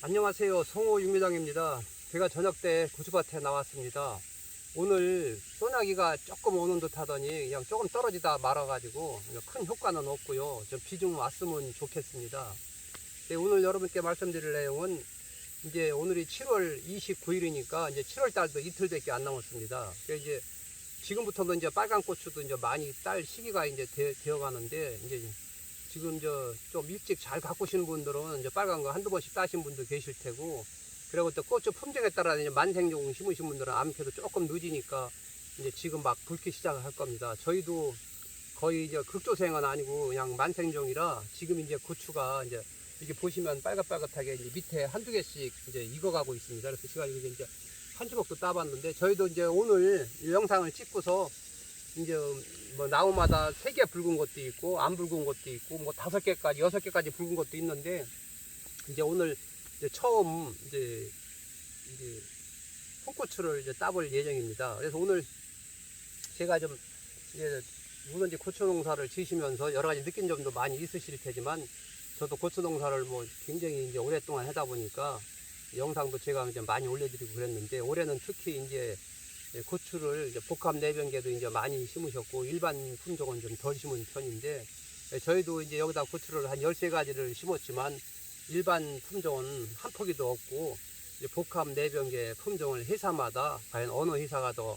안녕하세요. 성호 육미장입니다. 제가 저녁 때 고추밭에 나왔습니다. 오늘 소나기가 조금 오는 듯 하더니 그냥 조금 떨어지다 말아가지고 큰 효과는 없고요. 좀 비 좀 왔으면 좋겠습니다. 네, 오늘 여러분께 말씀드릴 내용은 이제 오늘이 7월 29일이니까 이제 7월 달도 이틀밖에 안 남았습니다. 이제 지금부터도 이제 빨간 고추도 이제 많이 딸 시기가 이제 되어 가는데 이제 지금 좀 일찍 잘 가꾸시는 분들은 이제 빨간 거 한두 번씩 따신 분도 계실 테고, 그리고 또 고추 품종에 따라 이제 만생종 심으신 분들은 암캐도 조금 늦으니까 이제 지금 막 붉기 시작을 할 겁니다. 저희도 거의 이제 극조생은 아니고 그냥 만생종이라 지금 이제 고추가 이제 이렇게 보시면 빨갛빨갛하게 이제 밑에 한두 개씩 이제 익어가고 있습니다. 그래서 제가 이제 한 주먹도 따봤는데, 저희도 이제 오늘 이 영상을 찍고서 이제 뭐 나무마다 3개 붉은 것도 있고 안 붉은 것도 있고 뭐 5개까지 6개까지 붉은 것도 있는데, 이제 오늘 이제 처음 이제 홍고추를 이제 따볼 예정입니다. 그래서 오늘 제가 좀 이제 뭐든지 고추 농사를 지으시면서 여러 가지 느낀 점도 많이 있으실 테지만, 저도 고추 농사를 뭐 굉장히 이제 오랫동안 하다 보니까 영상도 제가 이제 많이 올려드리고 그랬는데, 올해는 특히 이제 고추를 이제 복합 내병계도 이제 많이 심으셨고 일반 품종은 좀 덜 심은 편인데, 저희도 이제 여기다 고추를 한 13가지를 심었지만 일반 품종은 한 포기도 없고, 이제 복합 내병계 품종을 회사마다 과연 어느 회사가 더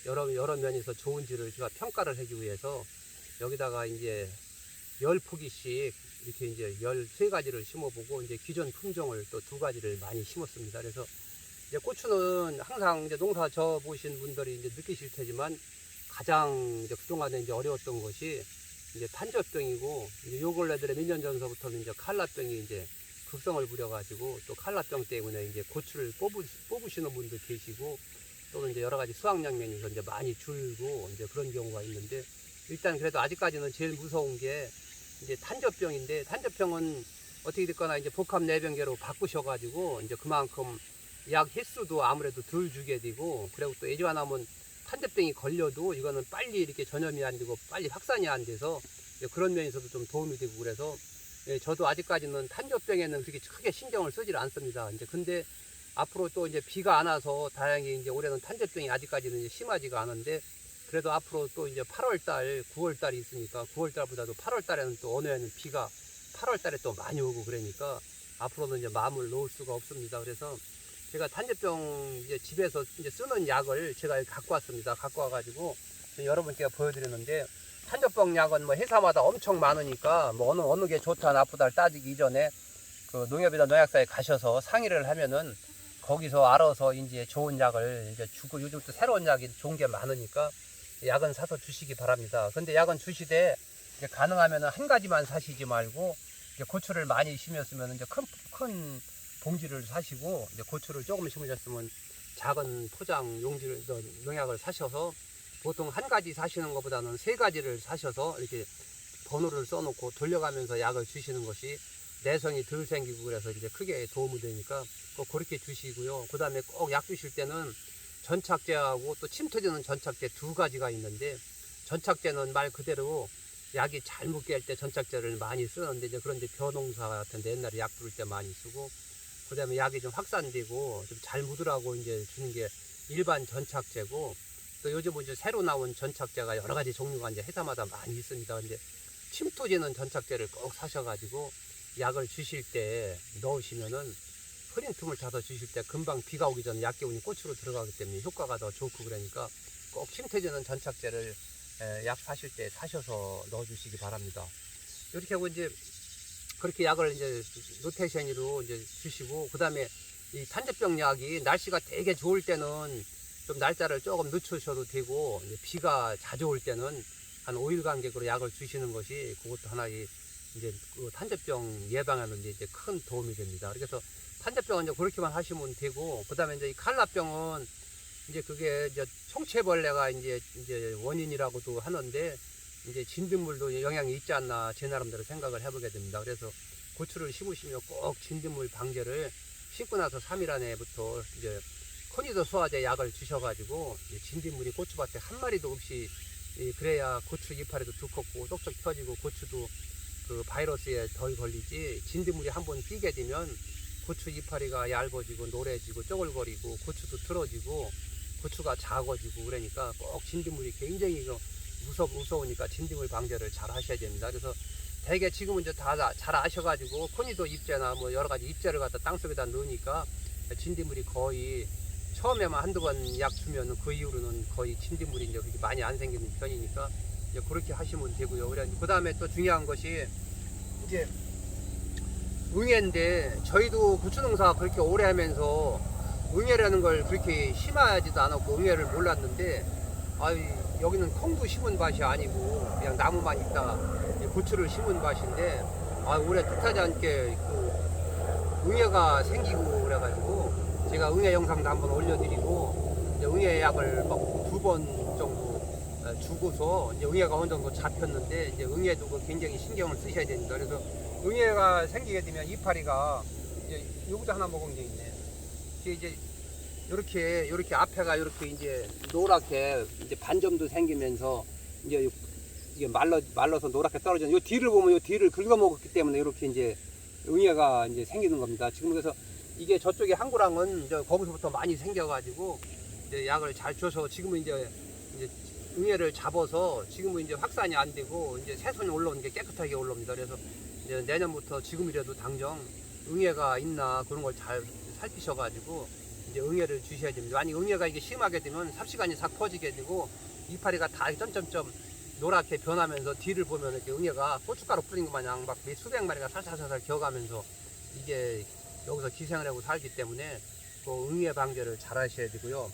여러 면에서 좋은지를 제가 평가를 하기 위해서 여기다가 이제 10포기씩 이렇게 이제 13가지를 심어보고 이제 기존 품종을 또 2가지를 많이 심었습니다. 그래서 이제 고추는 항상 이제 농사 져 보신 분들이 이제 느끼실 테지만 가장 이제 그동안에 이제 어려웠던 것이 이제 탄저병이고, 이제 요 근래 들에 몇 년 전서부터는 이제 칼라병이 이제 극성을 부려가지고 또 칼라병 때문에 이제 고추를 뽑으시는 분도 계시고, 또는 이제 여러 가지 수확량 면에서 이제 많이 줄고 이제 그런 경우가 있는데, 일단 그래도 아직까지는 제일 무서운 게 이제 탄저병인데, 탄저병은 어떻게 됐거나 이제 복합 내병계로 바꾸셔가지고 이제 그만큼 약 횟수도 아무래도 덜 주게 되고, 그리고 또 애지화나면 탄저병이 걸려도 이거는 빨리 이렇게 전염이 안 되고 빨리 확산이 안 돼서 그런 면에서도 좀 도움이 되고, 그래서 저도 아직까지는 탄저병에는 그렇게 크게 신경을 쓰질 않습니다. 이제 근데 앞으로 또 이제 비가 안 와서 다행히 이제 올해는 탄저병이 아직까지는 이제 심하지가 않은데, 그래도 앞으로 또 이제 8월달, 9월달이 있으니까 9월달보다도 8월달에는 또 어느 해는 비가 8월달에 또 많이 오고 그러니까 앞으로는 이제 마음을 놓을 수가 없습니다. 그래서 제가 탄저병 이제 집에서 이제 쓰는 약을 제가 갖고 왔습니다. 갖고 와가지고 여러분께 보여드리는데, 탄저병 약은 뭐 회사마다 엄청 많으니까 뭐 어느 게 좋다 나쁘다를 따지기 이전에 그 농협이나 농약사에 가셔서 상의를 하면은 거기서 알아서 이제 좋은 약을 이제 주고, 요즘 또 새로운 약이 좋은 게 많으니까 약은 사서 주시기 바랍니다. 근데 약은 주시되 이제 가능하면은 한 가지만 사시지 말고, 이제 고추를 많이 심었으면 이제 큰 봉지를 사시고, 이제 고추를 조금 심으셨으면 작은 포장 용지를 농약을 사셔서, 보통 한 가지 사시는 것보다는 3가지를 사셔서 이렇게 번호를 써놓고 돌려가면서 약을 주시는 것이 내성이 덜 생기고 그래서 이제 크게 도움이 되니까 꼭 그렇게 주시고요. 그 다음에 꼭 약 주실 때는 전착제하고 또 침 터지는 전착제 2가지가 있는데, 전착제는 말 그대로 약이 잘 묻게 할 때 전착제를 많이 쓰는데, 이제 그런데 벼농사 같은데 옛날에 약 부를 때 많이 쓰고, 그 다음에 약이 좀 확산되고 좀 잘 묻으라고 이제 주는 게 일반 전착제고, 또 요즘은 이제 새로 나온 전착제가 여러 가지 종류가 이제 회사마다 많이 있습니다. 근데 침 터지는 전착제를 꼭 사셔가지고 약을 주실 때 넣으시면은 흐린 틈을 타서 주실 때 금방 비가 오기 전에 약 기운이 고추로 들어가기 때문에 효과가 더 좋고, 그러니까 꼭 침 터지는 전착제를 약 사실 때 사셔서 넣어 주시기 바랍니다. 이렇게 하고 이제 그렇게 약을 이제 로테이션으로 이제 주시고, 그 다음에 이 탄저병 약이 날씨가 되게 좋을 때는 좀 날짜를 조금 늦추셔도 되고, 이제 비가 자주 올 때는 한 5일 간격으로 약을 주시는 것이 그것도 하나의 이제 그 탄저병 예방하는 데 이제 큰 도움이 됩니다. 그래서 탄저병은 이제 그렇게만 하시면 되고, 그 다음에 이제 이 칼라병은 이제 그게 이제 총체벌레가 이제 원인이라고도 하는데, 이제 진딧물도 영향이 있지 않나 제 나름대로 생각을 해보게 됩니다. 그래서 고추를 심으시면 꼭 진딧물 방제를 심고 나서 3일 안에부터 이제 코니도 소화제 약을 주셔가지고 진딧물이 고추밭에 한 마리도 없이, 그래야 고추 이파리도 두껍고 쏙쏙 펴지고 고추도 그 바이러스에 덜 걸리지, 진딧물이 한번 끼게 되면 고추 이파리가 얇아지고 노래지고 쪼글거리고 고추도 틀어지고 고추가 작아지고 그러니까 꼭 진딧물이 굉장히 무서우니까 진딧물 방제를 잘 하셔야 됩니다. 그래서 대개 지금은 이제 다 잘 아셔가지고 코니도 잎제나 뭐 여러 가지 잎제를 갖다 땅속에다 넣으니까 진딧물이 거의 처음에만 한두 번 약 주면 그 이후로는 거의 진딧물이 이제 그렇게 많이 안 생기는 편이니까 이제 그렇게 하시면 되고요. 그 다음에 또 중요한 것이 이제 응애인데 저희도 고추농사 그렇게 오래 하면서 응애라는 걸 그렇게 심하지도 않았고 응애를 몰랐는데 여기는 콩도 심은 밭이 아니고 그냥 나무만 있다 고추를 심은 밭인데 올해 뜻하지 않게 그 응애가 생기고 그래가지고 제가 응애 영상도 한번 올려드리고 이제 응애 약을 막 2번 정도 주고서 이제 응애가 어느 정도 잡혔는데 이제 응애도 굉장히 신경을 쓰셔야 됩니다. 그래서 응애가 생기게 되면 이파리가 이제 여기도 하나 먹은 게 있네. 이제 이렇게 앞에가 이렇게 이제 노랗게 이제 반점도 생기면서 이제 이게 말라서 노랗게 떨어지는 요 뒤를 보면 요 뒤를 긁어먹었기 때문에 이렇게 이제 응애가 이제 생기는 겁니다. 지금 그래서 이게 저쪽에 항구랑은 이제 거기서부터 많이 생겨가지고 이제 약을 잘 줘서 지금은 이제 응애를 잡아서 지금은 이제 확산이 안 되고 이제 새순이 올라오는 게 깨끗하게 올라옵니다. 그래서 이제 내년부터 지금이라도 당장 응애가 있나 그런 걸 잘 살피셔가지고 이제 응애를 주셔야 됩니다. 만약 응애가 이게 심하게 되면 삽시간이 싹 퍼지게 되고 이파리가 다 점점점 노랗게 변하면서 뒤를 보면 이렇게 응애가 고춧가루 뿌린 것 마냥 막 수백 마리가 살살살살 기어가면서 이게 여기서 기생을 하고 살기 때문에 그 응애 방제를 잘 하셔야 되고요.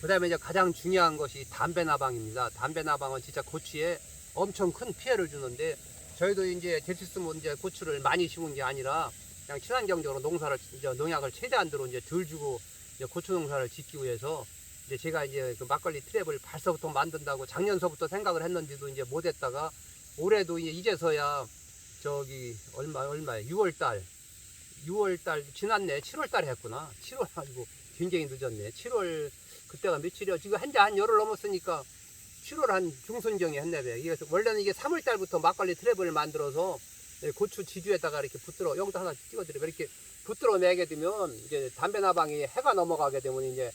그 다음에 이제 가장 중요한 것이 담배나방입니다. 담배나방은 진짜 고추에 엄청 큰 피해를 주는데 저희도 이제 될 수 있으면 이제 고추를 많이 심은 게 아니라 그냥 친환경적으로 농약을 최대한으로 이제 덜 주고 이제 고추 농사를 짓기 위해서 이제 제가 이제 그 막걸리 트랩을 벌써부터 만든다고 작년서부터 생각을 했는데도 이제 못했다가 올해도 이제서야 저기 얼마에 6월달 지났네. 7월달에 했구나. 7월 가지고 굉장히 늦었네. 7월 그때가 며칠이야. 지금 현재 한 열흘 넘었으니까 7월 한 중순경에 했네배. 원래는 이게 3월달부터 막걸리 트랩을 만들어서 고추 지주에다가 이렇게 붙들어 여기다 하나 찍어드리면 이렇게 붙들어 매게 되면 이제 담배나방이 해가 넘어가게 되면 이제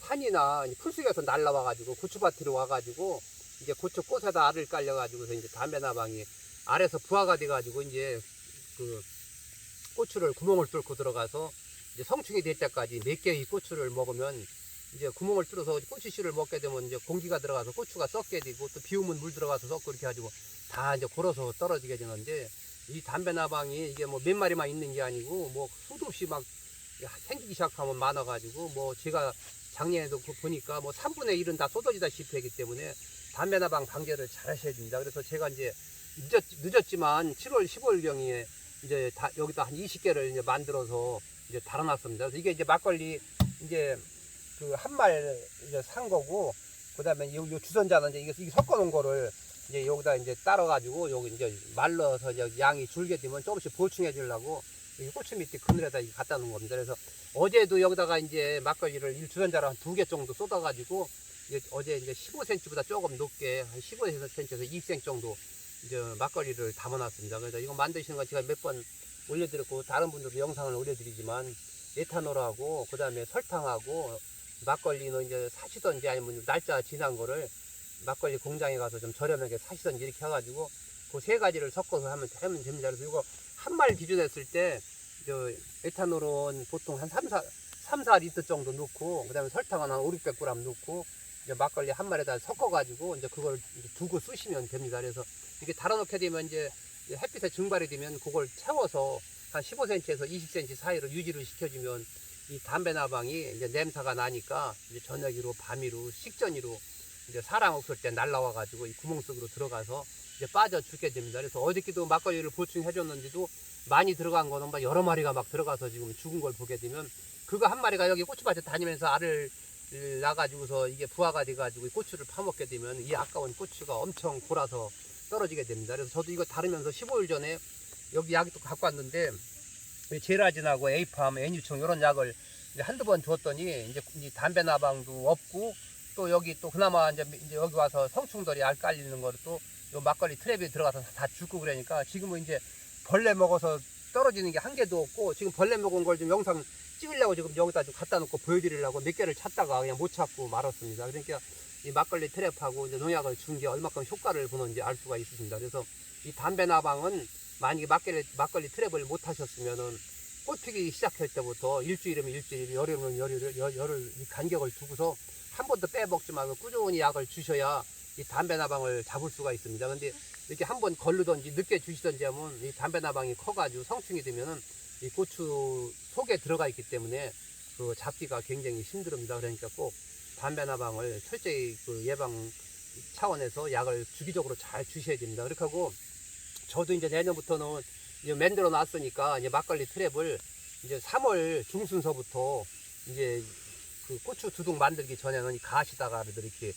산이나 풀숲에서 날라와가지고 고추밭으로 와가지고 이제 고추 꽃에다 알을 깔려가지고서 이제 담배나방이 알에서 부화가 돼가지고 이제 그 고추를 구멍을 뚫고 들어가서 이제 성충이 될 때까지 몇 개의 고추를 먹으면 이제 구멍을 뚫어서 고추씨를 먹게 되면 이제 공기가 들어가서 고추가 썩게 되고 또 비우면 물 들어가서 썩고 이렇게 가지고 다 이제 골아서 떨어지게 되는데 이 담배나방이 이게 뭐 몇 마리만 있는 게 아니고 뭐 수도 없이 막 생기기 시작하면 많아가지고 뭐 제가 작년에도 보니까 뭐 3분의 1은 다 쏟아지다시피 하기 때문에 담배나방 방제를 잘 하셔야 됩니다. 그래서 제가 이제 늦었지만 7월 15일경에 이제 여기다 한 20개를 이제 만들어서 이제 달아놨습니다. 그래서 이게 이제 막걸리 이제 그 한 말 이제 산 거고, 그 다음에 요 주선자는 이제 이게 섞어 놓은 거를 이제 여기다 이제 따라가지고 여기 이제 말라서 이제 양이 줄게 되면 조금씩 보충해 주려고 이 고추 밑에 그늘에다 갖다 놓은 겁니다. 그래서 어제도 여기다가 이제 막걸리를 주선자로 한 2개 정도 쏟아가지고 어제 이제 15cm보다 조금 높게 한 15cm에서 20cm 정도 이제 막걸리를 담아놨습니다. 그래서 이거 만드시는 거 제가 몇 번 올려드렸고 다른 분들도 영상을 올려드리지만 에탄올하고 그 다음에 설탕하고 막걸리는 이제 사시던지 아니면 날짜 지난 거를 막걸리 공장에 가서 좀 저렴하게 사시던지 이렇게 해가지고 그 세 가지를 섞어서 하면 됩니다. 그래서 이거 한 말 기준했을 때 에탄올은 보통 한 3-4리터 정도 넣고 그 다음에 설탕은 한 500-600g 넣고 이제 막걸리 한 말에다 섞어가지고 이제 그걸 이제 두고 쓰시면 됩니다. 그래서 이렇게 달아놓게 되면 이제 햇빛에 증발이 되면 그걸 채워서 한 15cm에서 20cm 사이로 유지를 시켜주면 이 담배나방이 이제 냄새가 나니까 이제 저녁이로 밤이로 식전이로 이제 사람 없을 때 날라와가지고 이 구멍 속으로 들어가서 이제 빠져 죽게 됩니다. 그래서 어저께도 막걸리를 보충해줬는데도 많이 들어간 거는 막 여러 마리가 막 들어가서 지금 죽은 걸 보게 되면 그거 한 마리가 여기 고추밭에 다니면서 알을 나가지고서 이게 부화가 돼가지고 고추를 파먹게 되면 이 아까운 고추가 엄청 골아서 떨어지게 됩니다. 그래서 저도 이거 다루면서 15일 전에 여기 약이 또 갖고 왔는데 제라진하고 에이팜, 애니총 이런 약을 이제 한두 번 줬더니 이제 담배나방도 없고 또 여기 또 그나마 이제 여기 와서 성충돌이 알 깔리는 거를 또 요 막걸리 트랩에 들어가서 다 죽고 그러니까 지금은 이제 벌레 먹어서 떨어지는 게 한 개도 없고, 지금 벌레 먹은 걸 좀 영상 찍으려고 지금 여기다 좀 갖다 놓고 보여드리려고 몇 개를 찾다가 그냥 못 찾고 말았습니다. 그러니까 이 막걸리 트랩하고 이제 농약을 준 게 얼마큼 효과를 보는지 알 수가 있습니다. 그래서 이 담배 나방은 만약에 막걸리 트랩을 못 하셨으면은 꽃 피기 시작할 때부터 일주일이면 일주일, 열흘이면 열흘 이 간격을 두고서 한 번도 빼먹지 말고 꾸준히 약을 주셔야 이 담배 나방을 잡을 수가 있습니다. 근데 이렇게 한번 걸르든지 늦게 주시든지 하면 이 담배 나방이 커가지고 성충이 되면은 이 고추 속에 들어가 있기 때문에 그 잡기가 굉장히 힘듭니다. 그러니까 꼭 담배 나방을 철저히 그 예방 차원에서 약을 주기적으로 잘 주셔야 됩니다. 그렇게 하고 저도 이제 내년부터는 이제 만들어 놨으니까 이제 막걸리 트랩을 이제 3월 중순서부터 이제 그 고추 두둑 만들기 전에는 이 가시다가 이렇게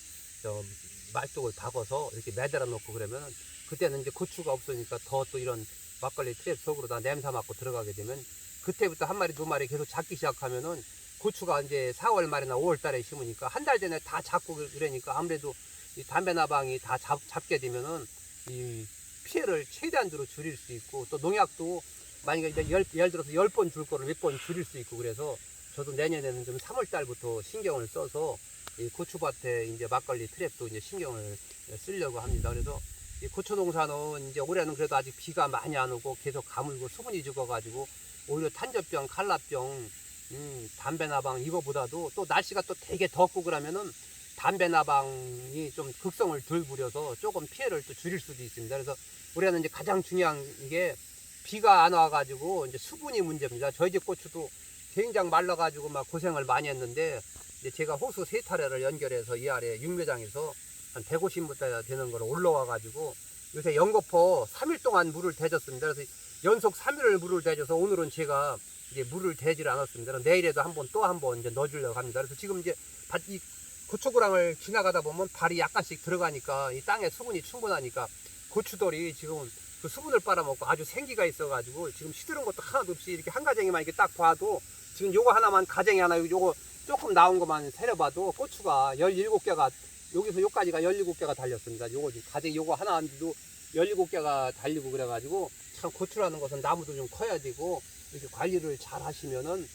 말뚝을 박아서 이렇게 매달아 놓고 그러면 그때는 이제 고추가 없으니까 더 또 이런 막걸리 트랩 속으로 다 냄새 맡고 들어가게 되면 그때부터 한 마리 두 마리 계속 잡기 시작하면은 고추가 이제 4월 말이나 5월 달에 심으니까 한 달 전에 다 잡고 그러니까 아무래도 이 담배 나방이 다 잡게 되면은 이 피해를 최대한으로 줄일 수 있고 또 농약도 만약에 이제 예를 들어서 10번 줄 거를 몇 번 줄일 수 있고 그래서 저도 내년에는 좀 3월 달부터 신경을 써서 이 고추밭에 이제 막걸리 트랩도 이제 신경을 쓰려고 합니다. 그래서 이 고추 농사는 이제 올해는 그래도 아직 비가 많이 안 오고 계속 가물고 수분이 죽어가지고 오히려 탄저병, 칼라병, 담배 나방 이거보다도 또 날씨가 또 되게 덥고 그러면은 담배 나방이 좀 극성을 덜 부려서 조금 피해를 또 줄일 수도 있습니다. 그래서 올해는 이제 가장 중요한 게 비가 안 와가지고 이제 수분이 문제입니다. 저희 집 고추도 굉장히 말라가지고 막 고생을 많이 했는데 이제 제가 호수 세타래를 연결해서 이 아래 육묘장에서 한 150m 되는 거로 올라와가지고 요새 연거포 3일 동안 물을 대줬습니다. 그래서 연속 3일을 물을 대줘서 오늘은 제가 이제 물을 대질 않았습니다. 내일에도 또 한 번 이제 넣어주려고 합니다. 그래서 지금 이제 이 고추고랑을 지나가다 보면 발이 약간씩 들어가니까 이 땅에 수분이 충분하니까 고추돌이 지금 그 수분을 빨아먹고 아주 생기가 있어가지고 지금 시드는 것도 하나도 없이 이렇게 한 가정에만 이렇게 딱 봐도 지금 요거 하나만 가정이 하나 요거 조금 나온 것만 세려봐도 고추가 17개가 여기서 여기까지가 17개가 달렸습니다. 요거 가정 요거 하나 안도 17개가 달리고 그래가지고 참 고추라는 것은 나무도 좀 커야 되고 이렇게 관리를 잘 하시면은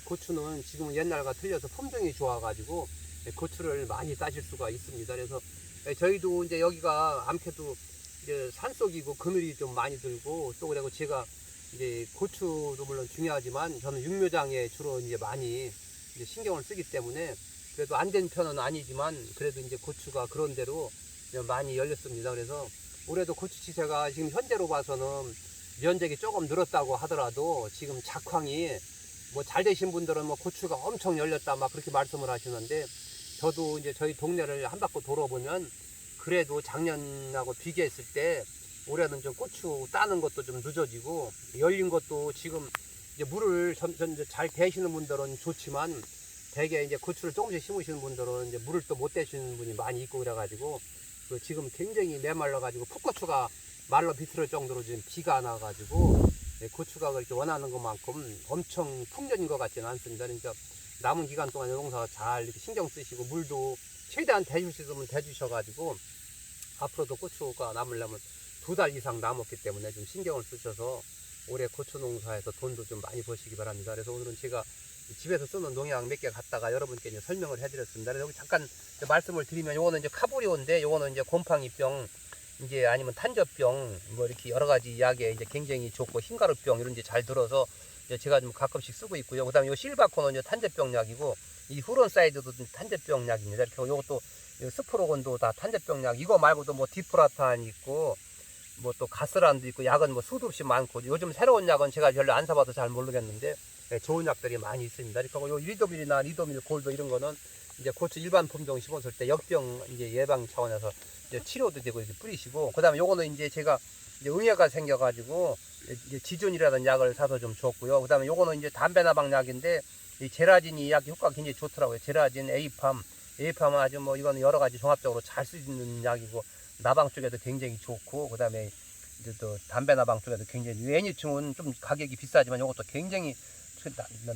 고추는 지금 옛날과 틀려서 품종이 좋아가지고 고추를 많이 따실 수가 있습니다. 그래서 저희도 이제 여기가 암캐도 이제 산속이고 그늘이 좀 많이 들고 또 그리고 제가 이제 고추도 물론 중요하지만 저는 육묘장에 주로 이제 많이 이제 신경을 쓰기 때문에 그래도 안 된 편은 아니지만 그래도 이제 고추가 그런 대로 많이 열렸습니다. 그래서 올해도 고추 치세가 지금 현재로 봐서는 면적이 조금 늘었다고 하더라도 지금 작황이 뭐 잘 되신 분들은 뭐 고추가 엄청 열렸다 막 그렇게 말씀을 하시는데 저도 이제 저희 동네를 한 바퀴 돌아보면 그래도 작년하고 비교했을 때 올해는 좀 고추 따는 것도 좀 늦어지고 열린 것도 지금 이제 물을 잘 대시는 분들은 좋지만 대개 이제 고추를 조금씩 심으시는 분들은 이제 물을 또 못 대시는 분이 많이 있고 그래가지고 그 지금 굉장히 메말라가지고 풋고추가 말라 비틀을 정도로 지금 비가 안 와가지고 고추가 그렇게 원하는 것만큼 엄청 풍년인 것 같지는 않습니다. 그러니까 남은 기간 동안 농사 잘 이렇게 신경 쓰시고 물도 최대한 대줄 수 있으면 대주셔가지고 앞으로도 고추가 남으려면 2달 이상 남았기 때문에 좀 신경을 쓰셔서 올해 고추 농사에서 돈도 좀 많이 버시기 바랍니다. 그래서 오늘은 제가 집에서 쓰는 농약 몇 개 갖다가 여러분께 이제 설명을 해드렸습니다. 그래서 여기 잠깐 말씀을 드리면 요거는 이제 카보리오인데 요거는 이제 곰팡이병 이제 아니면 탄저병 뭐 이렇게 여러 가지 약에 이제 굉장히 좋고 흰가루병 이런 데 잘 들어서 이제 제가 좀 가끔씩 쓰고 있고요. 그다음에 요 실바코는 이제 탄저병 약이고 이 후론사이드도 탄저병 약입니다. 이렇게 요것도 스프로건도 다 탄저병 약. 이거 말고도 뭐 디프라탄 있고 뭐 또 가스란도 있고 약은 뭐 수도 없이 많고 요즘 새로운 약은 제가 별로 안 사봐서 잘 모르겠는데 좋은 약들이 많이 있습니다. 그리고 요 리도밀이나 리도밀 골드 이런 거는 이제 고추 일반 품종 심었을 때 역병 이제 예방 차원에서 이제 치료도 되고 이렇게 뿌리시고 그다음에 요거는 이제 제가 이제 응애가 생겨가지고 이제 지존이라는 약을 사서 좀 줬고요. 그다음에 요거는 이제 담배나방 약인데 이 제라진이 약 효과가 굉장히 좋더라고요. 제라진, 에이팜은 아주 뭐 이거는 여러 가지 종합적으로 잘 쓰이는 약이고 나방 쪽에도 굉장히 좋고 그다음에 이제 또 담배나방 쪽에도 굉장히 애니충은 좀 가격이 비싸지만 요것도 굉장히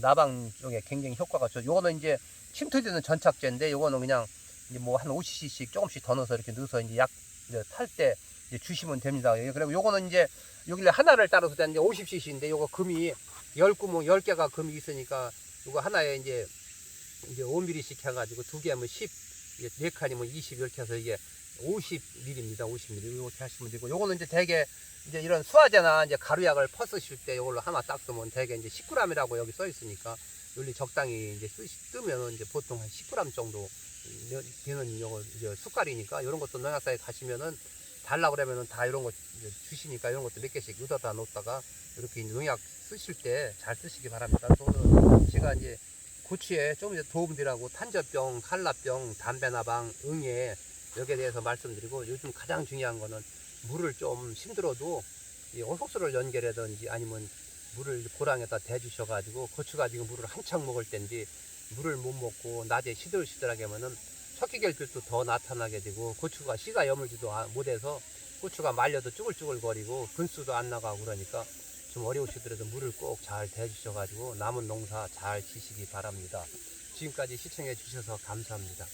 나방 쪽에 굉장히 효과가 좋죠. 요거는 이제 침투되는 전착제인데 요거는 그냥 이제 뭐 한 50cc 조금씩 더 넣어서 이렇게 넣어서 이제 약 탈 때 주시면 됩니다. 그리고 요거는 이제 여기 하나를 따라서 이제 50cc인데 요거 금이 10구멍 10개가 금이 있으니까 요거 하나에 이제 5mm씩 해가지고 2개 하면 10, 4칸이면 20 이렇게 해서 이게 50mm입니다. 50mm 이렇게 하시면 되고, 요거는 이제 대개 이제 이런 수화제나 이제 가루약을 퍼쓰실 때 요걸로 하나 딱 쓰면 대개 이제 10g이라고 여기 써 있으니까 여기 적당히 이제 뜨면 이제 보통 한 10g 정도 되는 요거 이제 숟갈이니까 이런 것도 농약사에 가시면은 달라고 그러면은 다 이런 거 주시니까 이런 것도 몇 개씩 얻어다 놓다가 이렇게 이제 농약 쓰실 때 잘 쓰시기 바랍니다. 그래서 오늘 제가 이제 고추에 좀 이제 도움드리라고 탄저병, 칼라병, 담배나방, 응애 여기에 대해서 말씀드리고, 요즘 가장 중요한 거는 물을 좀 힘들어도 이 오속수를 연결하든지 아니면 물을 고랑에다 대주셔가지고, 고추가 지금 물을 한창 먹을 때인데 물을 못 먹고 낮에 시들시들하게 하면은 석기결핍도 더 나타나게 되고, 고추가 씨가 여물지도 못해서 고추가 말려도 쭈글쭈글거리고 근수도 안 나가고 그러니까 좀 어려우시더라도 물을 꼭 잘 대주셔가지고 남은 농사 잘 지시기 바랍니다. 지금까지 시청해 주셔서 감사합니다.